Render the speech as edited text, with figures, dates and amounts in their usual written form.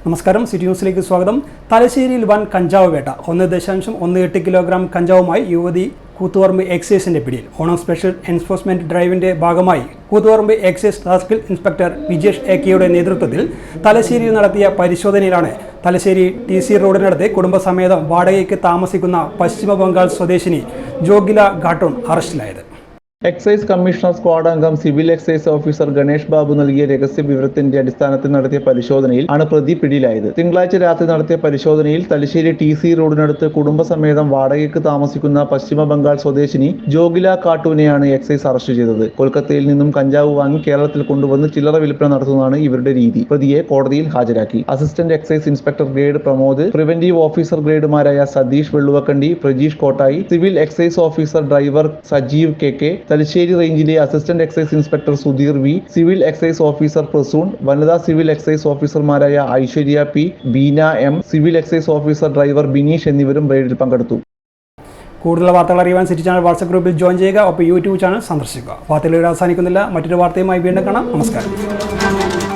നമസ്കാരം, സിറ്റി ന്യൂസിലേക്ക് സ്വാഗതം. തലശ്ശേരിയിൽ വൻ കഞ്ചാവ് വേട്ട. 1.18 കിലോഗ്രാം കഞ്ചാവുമായി യുവതി കൂത്തുപറമ്പ് എക്സൈസിന്റെ പിടിയിൽ. ഓണം സ്പെഷ്യൽ എൻഫോഴ്സ്മെന്റ് ഡ്രൈവിന്റെ ഭാഗമായി Koothuparamba excise circle inspector Vijesh എ.കെയുടെ നേതൃത്വത്തിൽ തലശ്ശേരിയിൽ നടത്തിയ പരിശോധനയിലാണ് തലശ്ശേരി TC റോഡിനടുത്ത് കുടുംബസമേതം വാടകയ്ക്ക് താമസിക്കുന്ന പശ്ചിമ ബംഗാൾ സ്വദേശിനി ജോഗില ഘാട്ടൂൺ അറസ്റ്റിലായത്. എക്സൈസ് കമ്മീഷണർ സ്ക്വാഡ് അംഗം civil excise officer Ganesh Babu നൽകിയ രഹസ്യ വിവരത്തിന്റെ അടിസ്ഥാനത്തിൽ നടത്തിയ പരിശോധനയിൽ ആണ് പ്രതി പിടിയിലായത്. തിങ്കളാഴ്ച രാത്രി നടത്തിയ പരിശോധനയിൽ തലശ്ശേരി TC റോഡിനടുത്ത് കുടുംബസമേതം വാടകയ്ക്ക് താമസിക്കുന്ന പശ്ചിമ ബംഗാൾ സ്വദേശിനി ജോഗില ഘാട്ടൂനെയാണ് എക്സൈസ് അറസ്റ്റ് ചെയ്തത്. കൊൽക്കത്തയിൽ നിന്നും കഞ്ചാവ് വാങ്ങി കേരളത്തിൽ കൊണ്ടുവന്ന് ചില്ലറ വിൽപ്പന നടത്തുന്നതാണ് ഇവരുടെ രീതി. പ്രതിയെ കോടതിയിൽ ഹാജരാക്കി. Assistant excise inspector grade Pramod, preventive officer ഗ്രേഡുമാരായ Satheesh Velluvakkandi, Prajeesh Kottayi, civil excise officer driver Sajeev KK, Thalassery റേഞ്ചിലെ assistant excise inspector Sudheer V, civil excise officer Prasoon, വനിതാ സിവിൽ എക്സൈസ് ഓഫീസർമാരായ Aishwarya P, Beena M, civil excise officer driver Bineesh എന്നിവരും റെയ്ഡിൽ പങ്കെടുത്തു. കൂടുതൽ വാർത്തകൾ അറിയാൻ സിറ്റി ചാനൽ വാട്സ്ആപ്പ് ഗ്രൂപ്പിൽ ജോയിൻ ചെയ്യുക. ഒപ്പം YouTube ചാനൽ സന്ദർശിക്കുക. വാർത്തകൾ അവസാനിക്കുന്നില്ല. മറ്റൊരു വാർത്തയുമായി വീണ്ടും കാണാം. നമസ്കാരം.